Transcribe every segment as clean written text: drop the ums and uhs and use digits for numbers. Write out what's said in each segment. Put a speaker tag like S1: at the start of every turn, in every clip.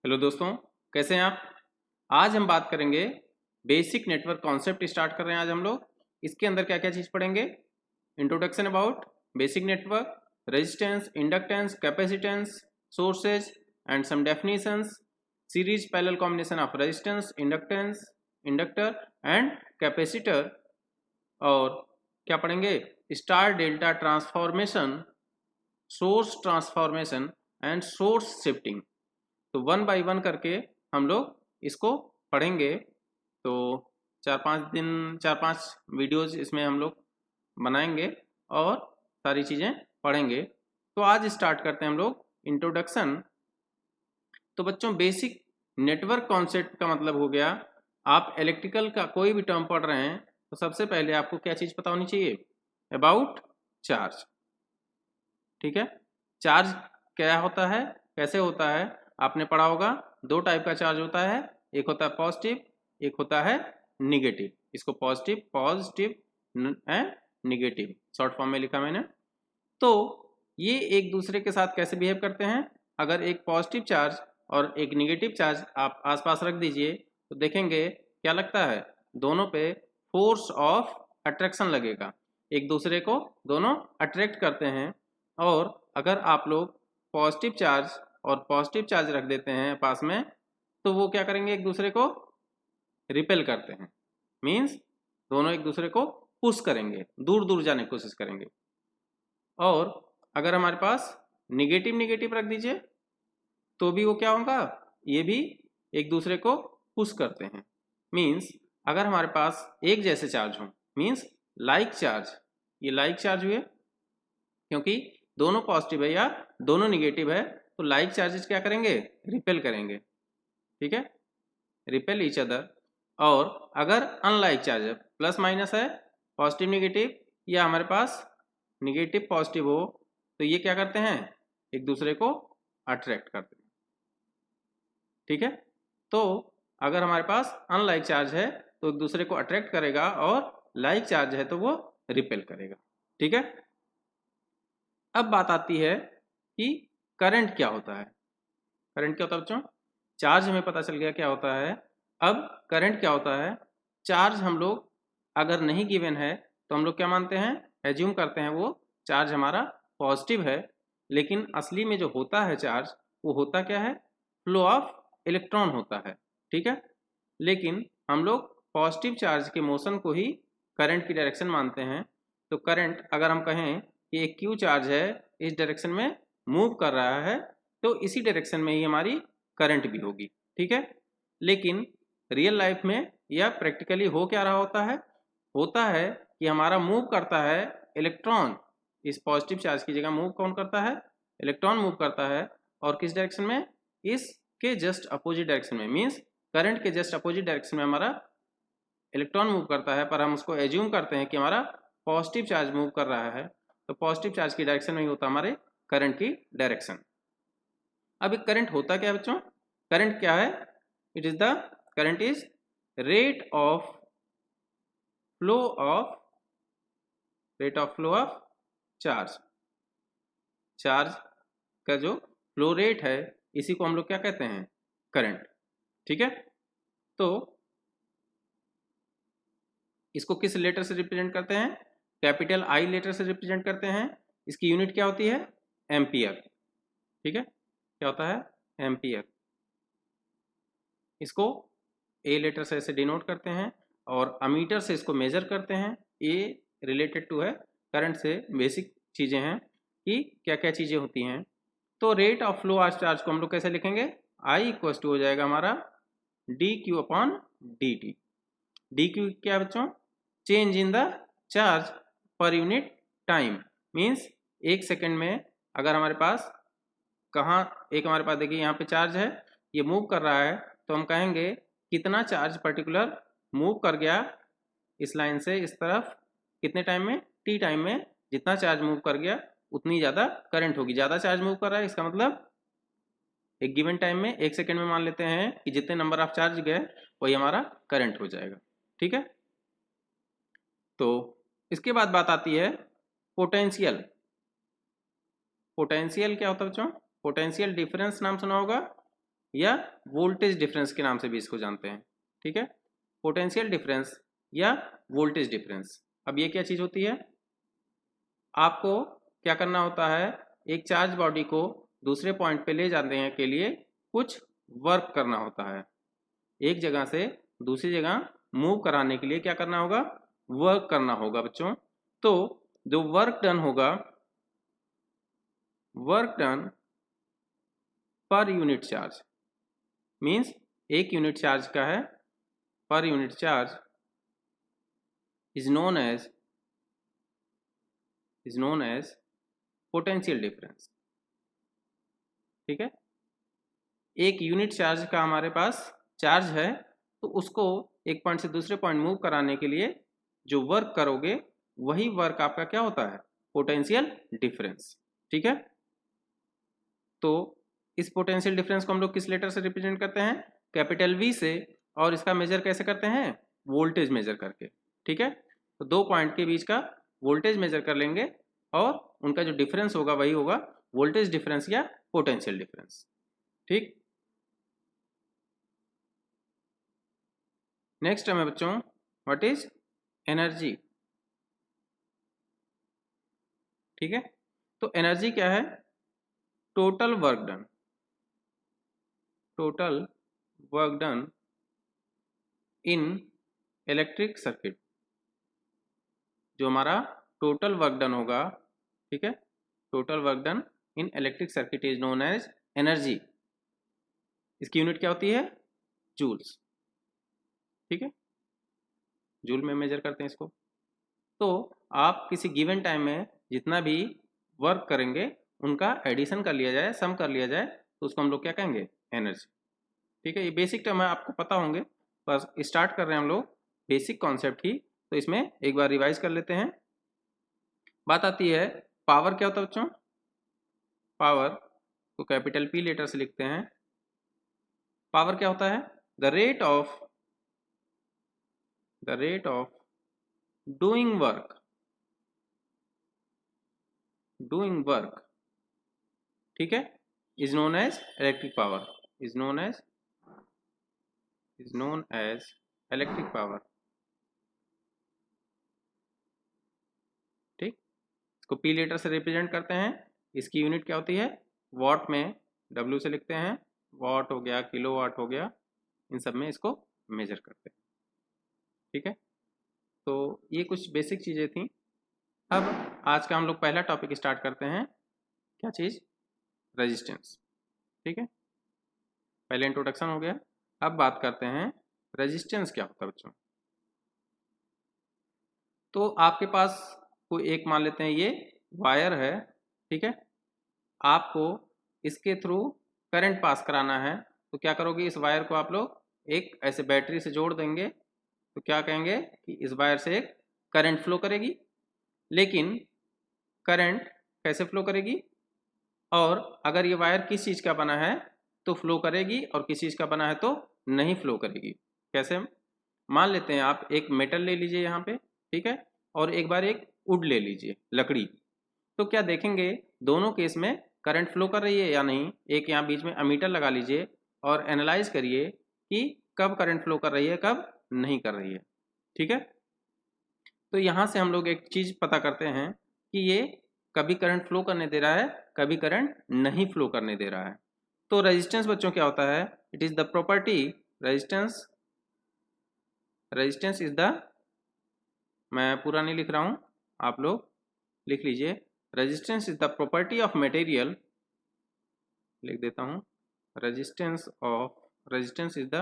S1: Hello दोस्तों, कैसे हैं आप। आज हम बात करेंगे बेसिक नेटवर्क कॉन्सेप्ट स्टार्ट कर रहे हैं आज हम लोग। इसके अंदर क्या क्या चीज़ पढ़ेंगे। Introduction about basic network, resistance, inductance, capacitance, sources and some definitions, series parallel combination of resistance, inductance, inductor and capacitor. और क्या पढ़ेंगे, star delta transformation, source transformation and source shifting. तो वन बाय वन करके हम लोग इसको पढ़ेंगे। तो 4-5 दिन 4-5 वीडियोज इसमें हम लोग बनाएंगे और सारी चीज़ें पढ़ेंगे। तो आज स्टार्ट करते हैं हम लोग इंट्रोडक्शन। तो बच्चों, बेसिक नेटवर्क कॉन्सेप्ट का मतलब हो गया, आप इलेक्ट्रिकल का कोई भी टर्म पढ़ रहे हैं तो सबसे पहले आपको क्या चीज़ पता होनी चाहिए, अबाउट चार्ज। ठीक है, चार्ज क्या होता है, कैसे होता है, आपने पढ़ा होगा। दो टाइप का चार्ज होता है, एक होता है पॉजिटिव, एक होता है निगेटिव। इसको positive positive and negative short form में लिखा मैंने। तो ये एक दूसरे के साथ कैसे बिहेव करते हैं। अगर एक पॉजिटिव चार्ज और एक निगेटिव चार्ज आप आसपास रख दीजिए तो देखेंगे क्या लगता है, दोनों पे फोर्स ऑफ अट्रैक्शन लगेगा, एक दूसरे को दोनों अट्रैक्ट करते हैं। और अगर आप लोग पॉजिटिव चार्ज और पॉजिटिव चार्ज रख देते हैं पास में तो वो क्या करेंगे, एक दूसरे को रिपेल करते हैं। मीन्स दोनों एक दूसरे को पुश करेंगे, दूर दूर जाने की कोशिश करेंगे। और अगर हमारे पास निगेटिव निगेटिव रख दीजिए तो भी वो क्या होगा, ये भी एक दूसरे को पुश करते हैं। मीन्स अगर हमारे पास एक जैसे चार्ज हो, मीन्स लाइक चार्ज, ये लाइक चार्ज हुए क्योंकि दोनों पॉजिटिव है या दोनों निगेटिव है, तो लाइक चार्जेस क्या करेंगे, रिपेल करेंगे। ठीक है, रिपेल ईच अदर। और अगर अनलाइक चार्ज प्लस माइनस है, पॉजिटिव निगेटिव, या हमारे पास निगेटिव पॉजिटिव हो, तो ये क्या करते हैं, एक दूसरे को अट्रैक्ट करते हैं। ठीक है, तो अगर हमारे पास अनलाइक चार्ज है तो एक दूसरे को अट्रैक्ट करेगा, और लाइक चार्ज है तो वो रिपेल करेगा। ठीक है, अब बात आती है कि करंट क्या होता है। करंट क्या होता है बच्चों, चार्ज हमें पता चल गया क्या होता है। अब करंट क्या होता है। चार्ज हम लोग अगर नहीं गिवन है तो हम लोग क्या मानते हैं, एज्यूम करते हैं वो चार्ज हमारा पॉजिटिव है। लेकिन असली में जो होता है चार्ज, वो होता क्या है, फ्लो ऑफ इलेक्ट्रॉन होता है। ठीक है, लेकिन हम लोग पॉजिटिव चार्ज के मोशन को ही करंट की डायरेक्शन मानते हैं। तो करंट अगर हम कहें कि एक क्यू चार्ज है, इस डायरेक्शन में मूव कर रहा है, तो इसी डायरेक्शन में ही हमारी करंट भी होगी। ठीक है, लेकिन रियल लाइफ में या प्रैक्टिकली हो क्या रहा होता है कि हमारा मूव करता है इलेक्ट्रॉन। इस पॉजिटिव चार्ज की जगह मूव कौन करता है, इलेक्ट्रॉन मूव करता है। और किस डायरेक्शन में, इसके जस्ट अपोजिट डायरेक्शन में। मीन्स करंट के जस्ट अपोजिट डायरेक्शन में हमारा इलेक्ट्रॉन मूव करता है, पर हम उसको एज्यूम करते हैं कि हमारा पॉजिटिव चार्ज मूव कर रहा है। तो पॉजिटिव चार्ज की डायरेक्शन में ही होता हमारे करंट की डायरेक्शन। अब एक करंट होता क्या है बच्चों, करंट क्या है, it is the current is rate of flow of charge. Charge का जो फ्लो रेट है, इसी को हम लोग क्या कहते हैं, करंट। ठीक है, तो इसको किस लेटर से रिप्रेजेंट करते हैं, कैपिटल आई लेटर से रिप्रेजेंट करते हैं। इसकी यूनिट क्या होती है, एम्पियर। ठीक है, क्या होता है, एम्पियर। इसको ए लेटर से ऐसे डिनोट करते हैं, और अमीटर से इसको मेजर करते हैं। ए रिलेटेड टू है करंट से, बेसिक चीज़ें हैं कि क्या क्या चीज़ें होती हैं। तो rate of flow of charge को हम लोग कैसे लिखेंगे, आई इक्वल टू हो जाएगा हमारा D Q upon D T. D Q क्या है बच्चों, change in the charge per unit time. Means एक सेकेंड में अगर हमारे पास कहाँ, एक हमारे पास देखिए यहाँ पे चार्ज है, ये मूव कर रहा है, तो हम कहेंगे कितना चार्ज पर्टिकुलर मूव कर गया इस लाइन से इस तरफ, कितने टाइम में, टी टाइम में। जितना चार्ज मूव कर गया उतनी ज़्यादा करंट होगी। ज़्यादा चार्ज मूव कर रहा है, इसका मतलब एक गिवन टाइम में, एक सेकेंड में मान लेते हैं कि जितने नंबर ऑफ चार्ज गए वही हमारा करंट हो जाएगा। ठीक है, तो इसके बाद बात आती है पोटेंशियल। पोटेंशियल क्या होता है बच्चों, पोटेंशियल डिफरेंस नाम सुना होगा। या वोल्टेज डिफरेंस के नाम से भी इसको जानते हैं, ठीक है, पोटेंशियल डिफरेंस या वोल्टेज डिफरेंस। अब ये क्या चीज़ होती है, आपको क्या करना होता है, एक चार्ज बॉडी को दूसरे पॉइंट पे ले जाने के लिए कुछ वर्क करना होता है, एक जगह से दूसरी जगह मूव कराने के लिए क्या करना होगा, वर्क करना होगा बच्चों। तो जो वर्क डन होगा, work done per unit charge, means एक यूनिट चार्ज का है, per unit charge is known as potential difference, ठीक है। एक यूनिट चार्ज का हमारे पास चार्ज है, तो उसको एक पॉइंट से दूसरे पॉइंट मूव कराने के लिए जो वर्क करोगे वही वर्क आपका क्या होता है, पोटेंशियल डिफरेंस, ठीक है। तो इस पोटेंशियल डिफरेंस को हम लोग किस लेटर से रिप्रेजेंट करते हैं, कैपिटल वी से, और इसका मेजर कैसे करते हैं, वोल्टेज मेजर करके, ठीक है। तो दो पॉइंट के बीच का वोल्टेज मेजर कर लेंगे और उनका जो डिफरेंस होगा वही होगा वोल्टेज डिफरेंस या पोटेंशियल डिफरेंस, ठीक। नेक्स्ट है बच्चों, व्हाट इज एनर्जी, ठीक है। तो एनर्जी क्या है, total work done, total work done in electric circuit, जो हमारा टोटल वर्क डन होगा, ठीक है, total work done in electric circuit is known as energy. इसकी यूनिट क्या होती है, जूल्स, ठीक है, जूल में मेजर करते हैं इसको। तो आप किसी गिवन टाइम में जितना भी वर्क करेंगे उनका एडिशन कर लिया जाए, सम कर लिया जाए, तो उसको हम लोग क्या कहेंगे, एनर्जी, ठीक है। ये बेसिक टर्म है, आपको पता होंगे, बस स्टार्ट कर रहे हैं हम लोग बेसिक कॉन्सेप्ट ही, तो इसमें एक बार रिवाइज कर लेते हैं। बात आती है पावर क्या होता है बच्चों, पावर को कैपिटल पी लेटर से लिखते हैं। पावर क्या होता है, the rate of doing work, ठीक है, is known as electric power, is known as electric power, ठीक। इसको पी लेटर से रिप्रेजेंट करते हैं। इसकी यूनिट क्या होती है, वॉट में डब्ल्यू से लिखते हैं, वॉट हो गया, किलो वाट हो गया, इन सब में इसको मेजर करते हैं, ठीक है। तो ये कुछ बेसिक चीज़ें थी। अब आज का हम लोग पहला टॉपिक स्टार्ट करते हैं, क्या चीज़, रेजिस्टेंस, ठीक है। पहले इंट्रोडक्शन हो गया, अब बात करते हैं रेजिस्टेंस क्या होता है बच्चों। तो आपके पास कोई एक मान लेते हैं ये वायर है, ठीक है, आपको इसके थ्रू करंट पास कराना है, तो क्या करोगे, इस वायर को आप लोग एक ऐसे बैटरी से जोड़ देंगे, तो क्या कहेंगे कि इस वायर से एक करंट फ्लो करेगी। लेकिन करंट कैसे फ्लो करेगी, और अगर ये वायर किस चीज़ का बना है तो फ्लो करेगी, और किस चीज़ का बना है तो नहीं फ्लो करेगी। कैसे, मान लेते हैं आप एक मेटल ले लीजिए यहाँ पे, ठीक है, और एक बार एक वुड ले लीजिए, लकड़ी, तो क्या देखेंगे दोनों केस में करंट फ्लो कर रही है या नहीं। एक यहाँ बीच में अमीटर लगा लीजिए और एनालाइज करिए कि कब करंट फ्लो कर रही है, कब नहीं कर रही है, ठीक है। तो यहाँ से हम लोग एक चीज़ पता करते हैं कि ये कभी करंट फ्लो करने दे रहा है, कभी करंट नहीं फ्लो करने दे रहा है। तो रेजिस्टेंस बच्चों क्या होता है, it is the property, resistance is the, मैं पूरा नहीं लिख रहा हूँ, आप लोग लिख लीजिए, resistance is the property of material, लिख देता हूँ, resistance is the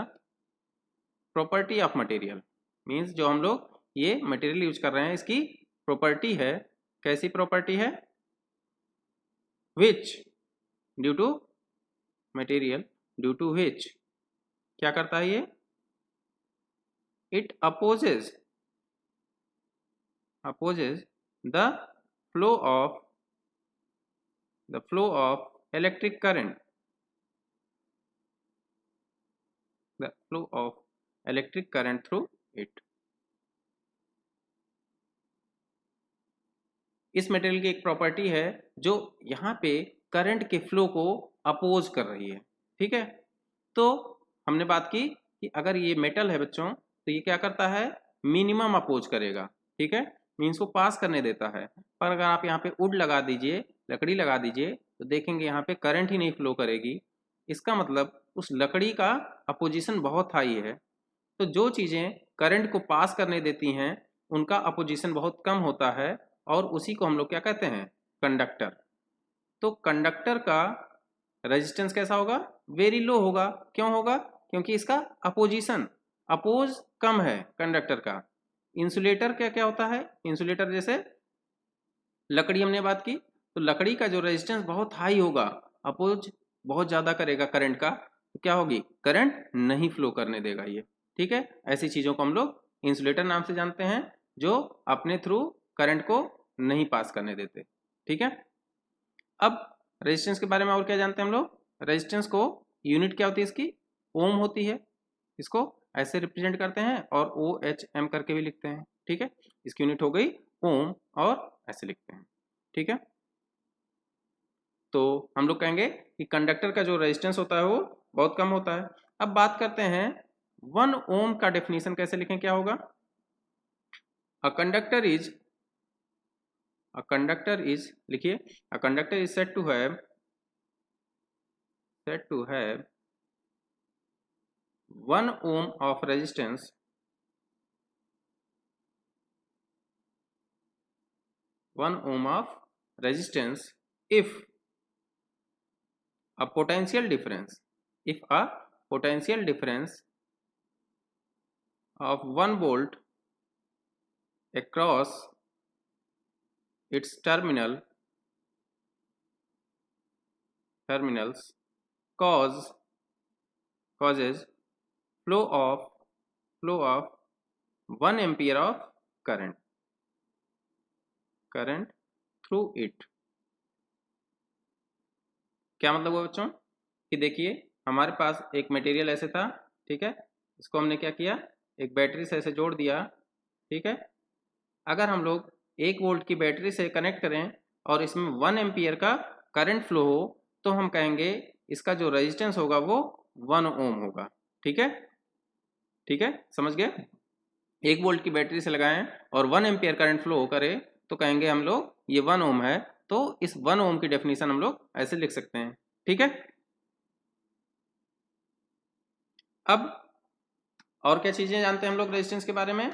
S1: property of material, means जो हम लोग ये मटेरियल यूज कर रहे हैं इसकी प्रॉपर्टी है। कैसी प्रॉपर्टी है, which due to material, due to which क्या करता है ये, it opposes the flow of electric current, the flow of electric current through it। इस मटेरियल की एक प्रॉपर्टी है जो यहाँ पे करंट के फ्लो को अपोज कर रही है, ठीक है। तो हमने बात की कि अगर ये मेटल है बच्चों तो ये क्या करता है, मिनिमम अपोज करेगा, ठीक है, मीन्स को पास करने देता है। पर अगर आप यहाँ पे वुड लगा दीजिए, लकड़ी लगा दीजिए, तो देखेंगे यहाँ पे करंट ही नहीं फ्लो करेगी। इसका मतलब उस लकड़ी का अपोजिशन बहुत हाई है। तो जो चीज़ें करंट को पास करने देती हैं उनका अपोजिशन बहुत कम होता है, और उसी को हम लोग क्या कहते हैं, कंडक्टर। तो कंडक्टर का रेजिस्टेंस कैसा होगा, वेरी लो होगा। क्यों होगा, क्योंकि इसका अपोजिशन अपोज कम है कंडक्टर का। इंसुलेटर क्या क्या होता है, इंसुलेटर जैसे लकड़ी हमने बात की, तो लकड़ी का जो रेजिस्टेंस बहुत हाई होगा, अपोज बहुत ज़्यादा करेगा करंट का, तो क्या होगी, करंट नहीं फ्लो करने देगा ये, ठीक है। ऐसी चीज़ों को हम लोग इंसुलेटर नाम से जानते हैं, जो अपने थ्रू करंट को नहीं पास करने देते, ठीक है। अब रेजिस्टेंस के बारे में और क्या जानते हैं हम लोग, रेजिस्टेंस को यूनिट क्या होती है इसकी, ओम होती है। इसको ऐसे रिप्रेजेंट करते हैं और OHM करके भी लिखते हैं, ठीक है। इसकी यूनिट हो गई ओम, और ऐसे लिखते हैं, ठीक है। तो हम लोग कहेंगे कि कंडक्टर का जो रेजिस्टेंस होता है वो बहुत कम होता है। अब बात करते हैं 1 ओम का डेफिनेशन कैसे लिखें, क्या होगा, अ कंडक्टर इज लिखिए, a conductor is said to have 1 ohm of resistance, 1 ohm of resistance if a potential difference, of 1 volt across its terminals causes flow of 1 ampere of current through it। क्या मतलब हुआ बच्चों, कि देखिए हमारे पास एक material ऐसे था, ठीक है, इसको हमने क्या किया, एक बैटरी से ऐसे जोड़ दिया, ठीक है। अगर हम लोग 1 वोल्ट की बैटरी से कनेक्ट करें और इसमें 1 एम्पियर का करंट फ्लो हो, तो हम कहेंगे इसका जो रेजिस्टेंस होगा वो 1 ओम होगा, ठीक है, ठीक है, समझ गए। 1 वोल्ट की बैटरी से लगाएं और 1 एम्पियर करंट फ्लो करे तो कहेंगे हम लोग ये 1 ओम है। तो इस 1 ओम की डेफिनेशन हम लोग ऐसे लिख सकते हैं, ठीक है। अब और क्या चीजें जानते हैं हम लोग रेजिस्टेंस के बारे में,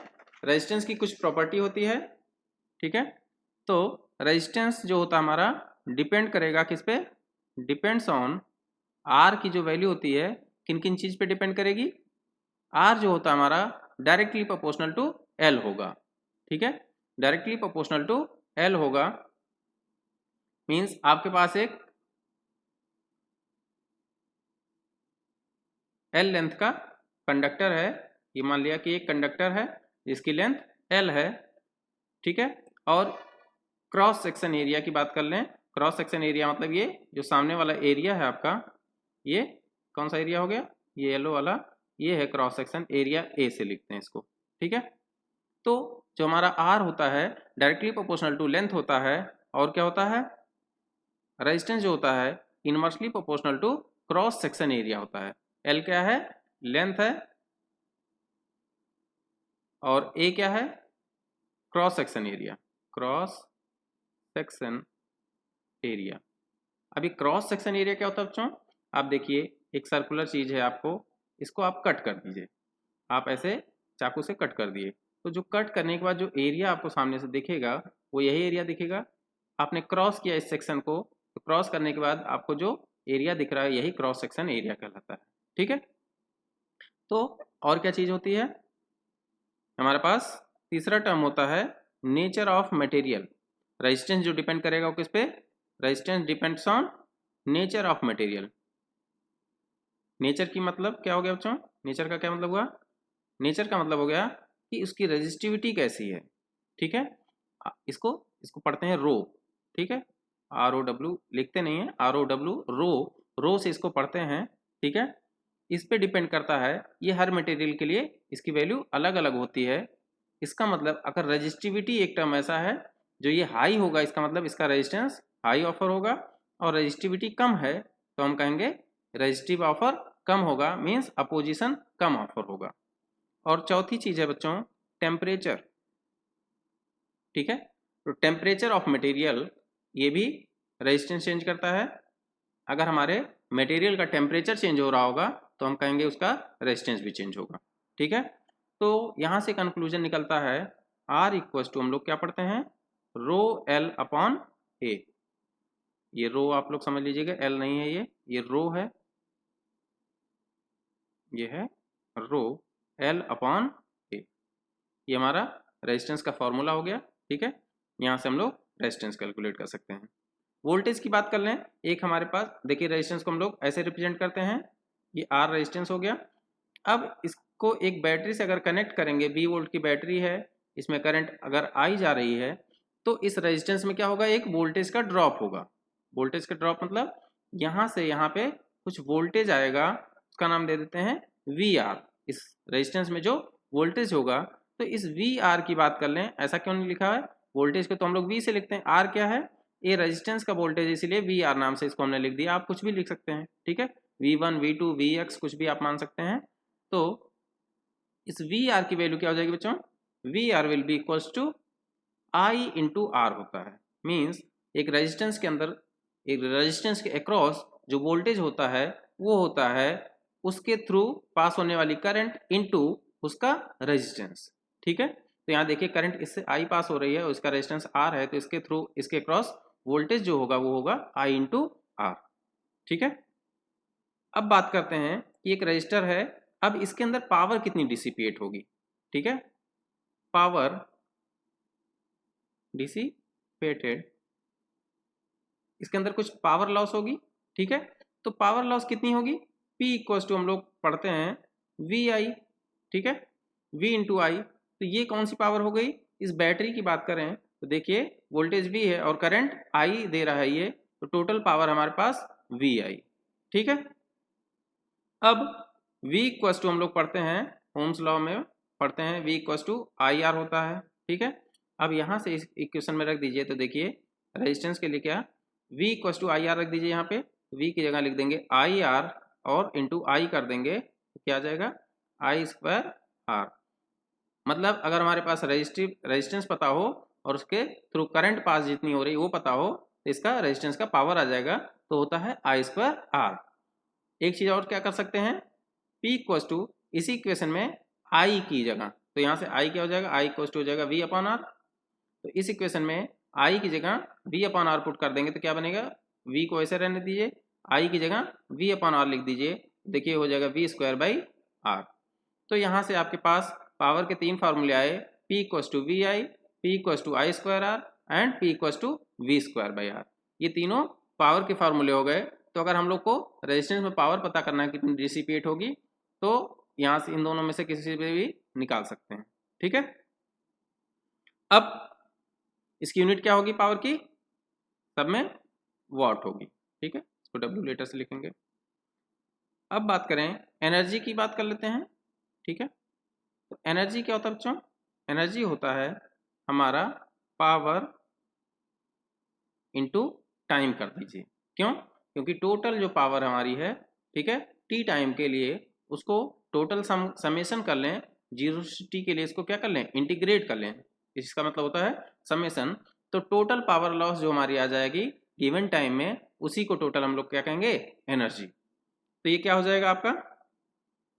S1: रेजिस्टेंस की कुछ प्रॉपर्टी होती है, ठीक है। तो रेजिस्टेंस जो होता है हमारा डिपेंड करेगा किस पे, डिपेंड्स ऑन आर की जो वैल्यू होती है किन किन चीज पे डिपेंड करेगी, आर जो होता है हमारा डायरेक्टली प्रोपोर्शनल टू एल होगा, ठीक है, डायरेक्टली प्रोपोर्शनल टू एल होगा। मींस आपके पास एक एल लेंथ का कंडक्टर है, ये मान लिया कि एक कंडक्टर है जिसकी लेंथ एल है, ठीक है। और क्रॉस सेक्शन एरिया की बात कर लें, क्रॉस सेक्शन एरिया मतलब ये जो सामने वाला एरिया है आपका, ये कौन सा एरिया हो गया, ये येलो वाला, ये है क्रॉस सेक्शन एरिया, ए से लिखते हैं इसको, ठीक है। तो जो हमारा आर होता है डायरेक्टली प्रोपोर्शनल टू लेंथ होता है, और क्या होता है, रेजिस्टेंस जो होता है inversely proportional to cross section area होता है। एल क्या है, लेंथ है, और ए क्या है, cross section area, cross section area. अभी क्रॉस सेक्शन एरिया क्या होता है बच्चों, आप देखिए एक सर्कुलर चीज है, आपको इसको आप कट कर दीजिए, आप ऐसे चाकू से कट कर दिए, तो जो कट करने के बाद जो एरिया आपको सामने से दिखेगा वो यही एरिया दिखेगा। आपने क्रॉस किया इस सेक्शन को, तो क्रॉस करने के बाद आपको जो एरिया दिख रहा है यही क्रॉस सेक्शन एरिया कहलाता है, ठीक है। तो और क्या चीज होती है हमारे पास, तीसरा टर्म होता है नेचर ऑफ मटेरियल। रेजिस्टेंस जो डिपेंड करेगा वो किस पे, resistance depends on nature of material. Nature की मतलब क्या हो गया बच्चों, नेचर का क्या मतलब हुआ, नेचर का मतलब हो गया कि उसकी रेजिस्टिविटी कैसी है, ठीक है। इसको इसको पढ़ते हैं रो, ठीक है, ROW लिखते नहीं है, ROW रो, रो से इसको पढ़ते हैं, ठीक है। इस पे डिपेंड करता है, ये हर मटेरियल के लिए इसकी वैल्यू अलग अलग होती है। इसका मतलब अगर रेजिस्टिविटी एक टर्म ऐसा है जो ये हाई होगा, इसका मतलब इसका रेजिस्टेंस हाई ऑफर होगा, और रेजिस्टिविटी कम है तो हम कहेंगे रेजिस्टिव ऑफर कम होगा, मीन्स अपोजिशन कम ऑफर होगा। और चौथी चीज है बच्चों टेम्परेचर, ठीक है। तो टेम्परेचर ऑफ मटेरियल ये भी रेजिस्टेंस चेंज करता है। अगर हमारे मटेरियल का टेम्परेचर चेंज हो रहा होगा तो हम कहेंगे उसका रेजिस्टेंस भी चेंज होगा, ठीक है। तो यहाँ से कंक्लूजन निकलता है R इक्वल टू हम लोग क्या पढ़ते हैं रो L अपॉन A। ये रो आप लोग समझ लीजिएगा, L नहीं है, ये रो है, ये है रो L अपॉन A। ये हमारा रेजिस्टेंस का फॉर्मूला हो गया, ठीक है। यहाँ से हम लोग रेजिस्टेंस कैलकुलेट कर सकते हैं। वोल्टेज की बात कर लें, एक हमारे पास देखिए रेजिस्टेंस को हम लोग ऐसे रिप्रेजेंट करते हैं, ये R रेजिस्टेंस हो गया। अब इसको एक बैटरी से अगर कनेक्ट करेंगे, 20 वोल्ट की बैटरी है, इसमें करंट अगर आई जा रही है तो इस रेजिस्टेंस में क्या होगा, एक वोल्टेज का ड्रॉप होगा। वोल्टेज का ड्रॉप मतलब यहाँ से यहाँ पे कुछ वोल्टेज आएगा, उसका नाम दे देते हैं VR। इस रेजिस्टेंस में जो वोल्टेज होगा, तो इस VR की बात कर लें, ऐसा क्यों नहीं लिखा है, वोल्टेज को तो हम लोग V से लिखते हैं, R क्या है, ये रेजिस्टेंस का वोल्टेज, इसीलिए VR नाम से इसको हमने लिख दिया। आप कुछ भी लिख सकते हैं, ठीक है, V1 V2 Vx कुछ भी आप मान सकते हैं। तो इस VR की वैल्यू क्या हो जाएगी बच्चों, VR will be equals to I into R होता है। मीन्स एक रेजिस्टेंस के अंदर, एक रेजिस्टेंस के अक्रॉस जो वोल्टेज होता है वो होता है उसके थ्रू पास होने वाली करंट इनटू उसका रेजिस्टेंस, ठीक है। तो यहाँ देखिए करंट इससे I पास हो रही है और इसका रेजिस्टेंस R है, तो इसके थ्रू इसके अक्रॉस वोल्टेज जो होगा वो होगा I इंटू R, ठीक है। अब बात करते हैं कि एक रजिस्टर है, अब इसके अंदर पावर कितनी डिसिपेट होगी, ठीक है, पावर डिसिपेटेड, इसके अंदर कुछ पावर लॉस होगी, ठीक है। तो पावर लॉस कितनी होगी, P इक्वल्स टू हम लोग पढ़ते हैं VI, ठीक है, V इंटू आई। तो ये कौन सी पावर हो गई, इस बैटरी की बात करें तो देखिए वोल्टेज V है और करंट I दे रहा है ये, तो टोटल पावर हमारे पास VI, ठीक है। अब V इक्वल्स टू हम लोग पढ़ते हैं ओम्स लॉ में, पढ़ते हैं V इक्वल्स टू IR होता है, ठीक है। अब यहाँ से इस इक्वेशन में रख दीजिए, तो देखिए रेजिस्टेंस के लिए क्या, V इक्वल्स टू IR रख दीजिए, यहाँ पे V की जगह लिख देंगे IR और इंटू I कर देंगे, तो क्या आ जाएगा I स्क्वायर R। मतलब अगर हमारे पास रेजिस्टेंस पता हो और उसके थ्रू करंट पास जितनी हो रही वो पता हो, तो इसका रेजिस्टेंस का पावर आ जाएगा, तो होता है I स्क्वायर R। एक चीज और क्या कर सकते हैं, P इक्वल्स टू इसी इक्वेशन में I की जगह, तो यहाँ से I क्या हो जाएगा, I इक्वल्स टू हो जाएगा V अपॉन R। तो इस इक्वेशन में I की जगह V अपॉन R पुट कर देंगे, तो क्या बनेगा, V को ऐसे रहने दीजिए, I की जगह V अपॉन R लिख दीजिए, देखिए हो जाएगा V स्क्वायर बाई R। तो यहाँ से आपके पास पावर के तीन फार्मूले आए, P equals to VI, P equals to I square R and P equals to V square by R। ये तीनों पावर के फार्मूले हो गए। तो अगर हम लोग को रेजिस्टेंस में पावर पता करना है कितनी डिसिपेट होगी, तो यहाँ से इन दोनों में से किसी पे भी निकाल सकते हैं, ठीक है। अब इसकी यूनिट क्या होगी पावर की, सब में वॉट होगी, ठीक है, इसको W लेटर से लिखेंगे। अब बात करें एनर्जी की, बात कर लेते हैं, ठीक है। तो एनर्जी क्या होता है बच्चों, एनर्जी होता है हमारा पावर इंटू टाइम कर दीजिए, क्यों, क्योंकि टोटल जो पावर हमारी है, ठीक है, टी टाइम के लिए उसको टोटल समेशन कर लें, 0 से टी के लिए इसको क्या कर लें, इंटीग्रेट कर लें, इसका मतलब होता है समेशन। तो टोटल पावर लॉस जो हमारी आ जाएगी गिवन टाइम में, उसी को टोटल हम लोग क्या कहेंगे, एनर्जी। तो ये क्या हो जाएगा आपका,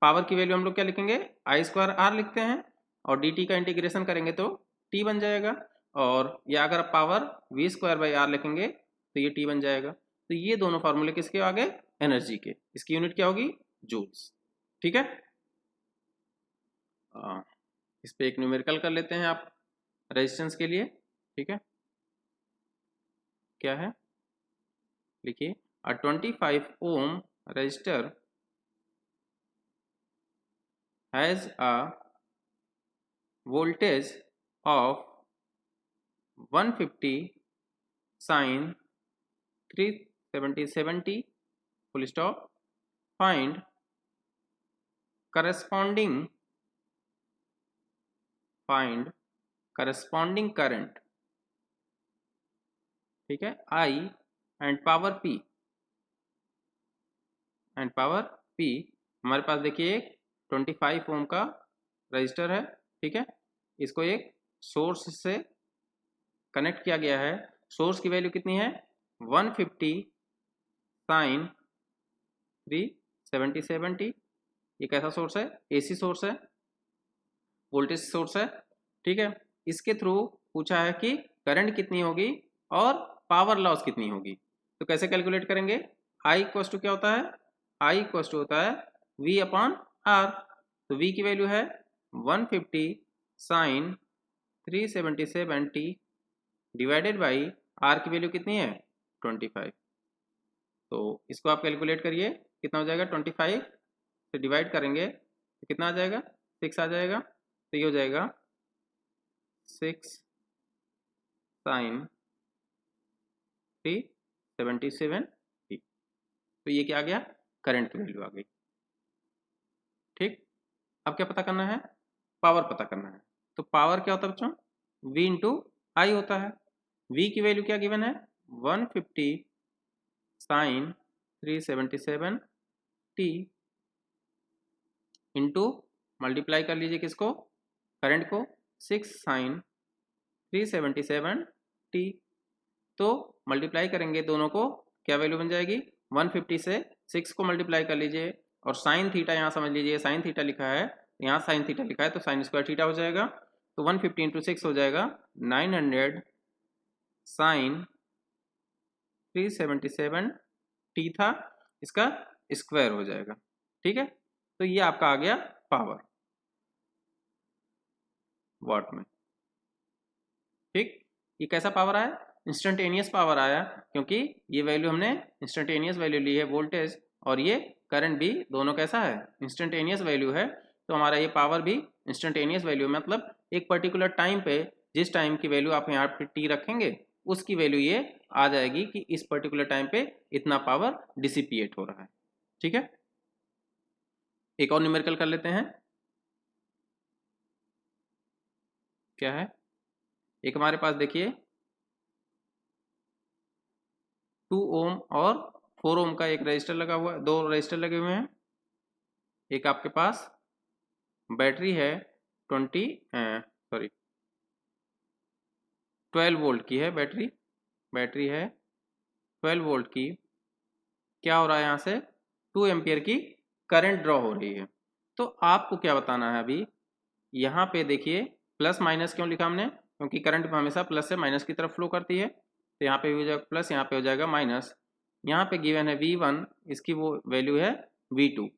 S1: पावर की वैल्यू हम लोग क्या लिखेंगे, आई स्क्वायर आर लिखते हैं, और डी टी का इंटीग्रेशन करेंगे तो टी बन जाएगा, और या अगर आप power V square by R लिखेंगे तो ये टी बन जाएगा। तो ये दोनों फार्मूले किसके आ गए, एनर्जी के। इसकी यूनिट क्या होगी, जूल्स, ठीक है। इस पे एक न्यूमेरिकल कर लेते हैं आप रेजिस्टेंस के लिए, ठीक है, क्या है, लिखिए अ 25 ohm resistor has a voltage of 150 sin 370 full stop. Find corresponding current, ठीक है, I and power P हमारे पास देखिए एक 25 ओम का रजिस्टर है, ठीक है। इसको एक सोर्स से कनेक्ट किया गया है। सोर्स की वैल्यू कितनी है 150 साइन 377t। ये कैसा सोर्स है, एसी सोर्स है, वोल्टेज सोर्स है, ठीक है। इसके थ्रू पूछा है कि करंट कितनी होगी और पावर लॉस कितनी होगी। तो कैसे कैलकुलेट करेंगे, आई इक्वस टू क्या होता है, आई इक्वस टू होता है वी अपॉन आर। तो वी की वैल्यू है 150 sine 377t divided by R की वैल्यू कितनी है 25। तो इसको आप कैलकुलेट करिए कितना हो जाएगा, 25 से डिवाइड करेंगे तो कितना आ जाएगा, 6 आ जाएगा। तो ये हो जाएगा 6 साइन 377t। तो ये क्या आ गया, करंट की वैल्यू आ गई, ठीक। अब क्या पता करना है, पावर पता करना है। तो पावर क्या होता है बच्चों, V इंटू आई होता है। V की वैल्यू क्या गिवन है 150 साइन 377t इंटू मल्टीप्लाई कर लीजिए किसको, करंट को, 6 साइन 377t। तो मल्टीप्लाई करेंगे दोनों को, क्या वैल्यू बन जाएगी 150 से 6 को मल्टीप्लाई कर लीजिए और साइन थीटा यहाँ समझ लीजिए, साइन थीटा लिखा है, यहाँ साइन थीटा लिखा है तो साइन स्क्वायर थीटा हो जाएगा। तो 150 इंटू 6 हो जाएगा 900 साइन 377t था, इसका स्क्वायर हो जाएगा, ठीक है। तो ये आपका आ गया पावर वाट में, ठीक। ये कैसा पावर आया, इंस्टेंटेनियस पावर आया, क्योंकि ये वैल्यू हमने इंस्टेंटेनियस वैल्यू ली है वोल्टेज, और ये करंट भी दोनों कैसा है, इंस्टेंटेनियस वैल्यू है। तो हमारा ये पावर भी इंस्टेंटेनियस वैल्यू, मतलब एक पर्टिकुलर टाइम पे, जिस टाइम की वैल्यू आप यहाँ पे टी रखेंगे उसकी वैल्यू ये आ जाएगी कि इस पर्टिकुलर टाइम पे इतना पावर डिसिपिएट हो रहा है, ठीक है। एक और न्यूमेरिकल कर लेते हैं, क्या है, एक हमारे पास देखिए 2 ओम और 4 ओम का एक रजिस्टर लगा हुआ है, दो रजिस्टर लगे हुए हैं। एक आपके पास बैटरी है 12 वोल्ट की है बैटरी, बैटरी है 12 वोल्ट की। क्या हो रहा है, यहाँ से 2 एम्पियर की करंट ड्रॉ हो रही है। तो आपको क्या बताना है अभी, यहाँ पे देखिए प्लस माइनस क्यों लिखा हमने, क्योंकि करंट हमेशा प्लस से माइनस की तरफ फ्लो करती है। तो यहाँ पे भी हो जाएगा प्लस, यहाँ पे हो जाएगा माइनस। यहाँ पे गिवन है V1, इसकी वो वैल्यू है V2।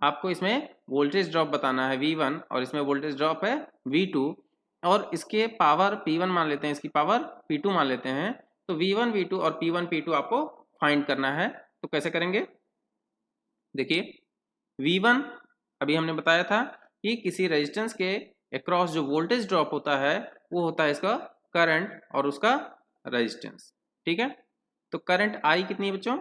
S1: आपको इसमें वोल्टेज ड्रॉप बताना है V1 और इसमें वोल्टेज ड्रॉप है V2, और इसके पावर P1 मान लेते हैं, इसकी पावर P2 मान लेते हैं। तो V1 V2 और P1 P2 आपको फाइंड करना है। तो कैसे करेंगे, देखिए V1 अभी हमने बताया था कि किसी रेजिस्टेंस के अक्रॉस जो वोल्टेज ड्रॉप होता है वो होता है इसका करंट और उसका रेजिस्टेंस, ठीक है। तो करंट I कितनी है बच्चों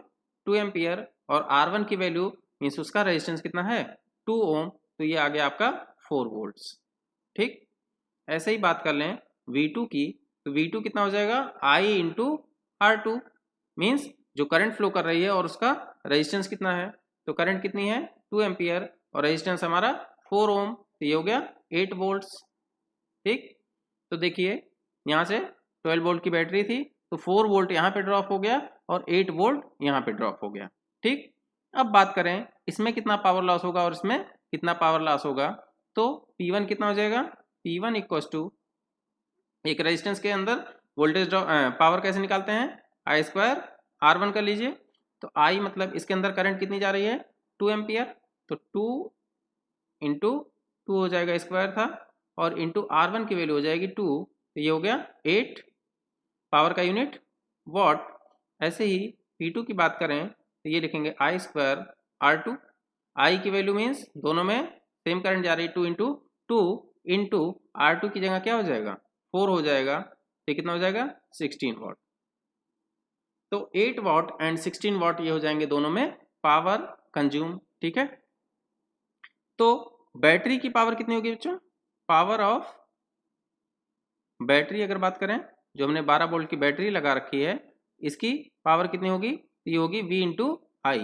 S1: 2 एम्पियर, और R1 की वैल्यू मीन्स उसका रेजिस्टेंस कितना है 2 ओम, तो ये आ गया आपका 4 वोल्ट्स, ठीक। ऐसे ही बात कर लें V2 की, तो V2 कितना हो जाएगा I इंटू R2, मीन्स जो करंट फ्लो कर रही है और उसका रेजिस्टेंस कितना है। तो करंट कितनी है 2 एम्पियर और रेजिस्टेंस हमारा 4 ओम, तो ये हो गया 8 वोल्ट्स, ठीक। तो देखिए यहाँ से 12 वोल्ट की बैटरी थी, तो 4 वोल्ट यहाँ पे ड्रॉप हो गया और 8 वोल्ट यहाँ पे ड्रॉप हो गया, ठीक। अब बात करें इसमें कितना पावर लॉस होगा और इसमें कितना पावर लॉस होगा। तो P1 कितना हो जाएगा, P1 इक्वल टू, एक रेजिस्टेंस के अंदर वोल्टेज ड्रॉप पावर कैसे निकालते हैं, आई स्क्वायर R1 कर लीजिए। तो I मतलब इसके अंदर करंट कितनी जा रही है 2 एम्पियर, तो 2 इंटू 2 हो जाएगा स्क्वायर था, और इंटू R1 की वैल्यू हो जाएगी 2, तो ये हो गया 8, पावर का यूनिट वॉट। ऐसे ही P2 की बात करें तो ये लिखेंगे आई स्क्वायर R2, आई की वैल्यू मीन्स दोनों में सेम करंट जा रही है 2 इंटू 2 इंटू R2 की जगह क्या हो जाएगा 4 हो जाएगा, तो कितना हो जाएगा 16 वॉट। तो 8 वॉट एंड 16 वॉट ये हो जाएंगे दोनों में पावर कंज्यूम, ठीक है। तो बैटरी की पावर कितनी होगी बच्चों, पावर ऑफ बैटरी अगर बात करें, जो हमने 12 वोल्ट की बैटरी लगा रखी है, इसकी पावर कितनी होगी, ये होगी V इंटू आई।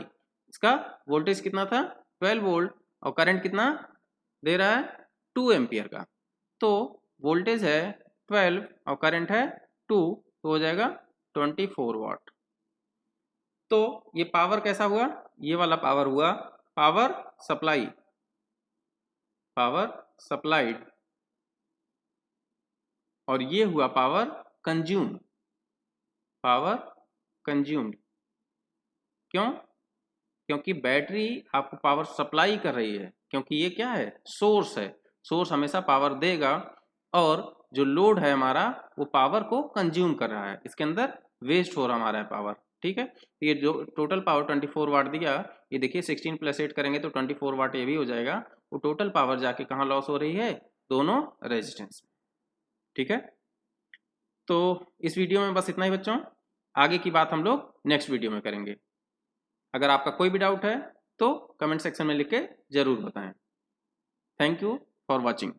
S1: इसका वोल्टेज कितना था 12 वोल्ट, और करंट कितना दे रहा है 2 एम्पियर का। तो वोल्टेज है 12 और करंट है 2, तो हो जाएगा 24 वाट। तो ये पावर कैसा हुआ, ये वाला पावर हुआ पावर सप्लाई, पावर सप्लाइड, और ये हुआ पावर कंज्यूम्ड, पावर कंज्यूम्ड। क्यों? क्योंकि बैटरी आपको पावर सप्लाई कर रही है, क्योंकि ये क्या है सोर्स है, सोर्स हमेशा पावर देगा, और जो लोड है हमारा वो पावर को कंज्यूम कर रहा है, इसके अंदर वेस्ट हो रहा हमारा है पावर। ठीक है, तो ये जो टोटल पावर 24 वाट दिया, ये देखिए 16 + 8 करेंगे तो 24 वाट ये भी हो जाएगा। वो टोटल पावर जाके कहाँ लॉस हो रही है, दोनों रेजिस्टेंस में। ठीक है, तो इस वीडियो में बस इतना ही बच्चों, आगे की बात हम लोग नेक्स्ट वीडियो में करेंगे। अगर आपका कोई भी डाउट है तो कमेंट सेक्शन में लिख के जरूर बताएं। Thank you for watching.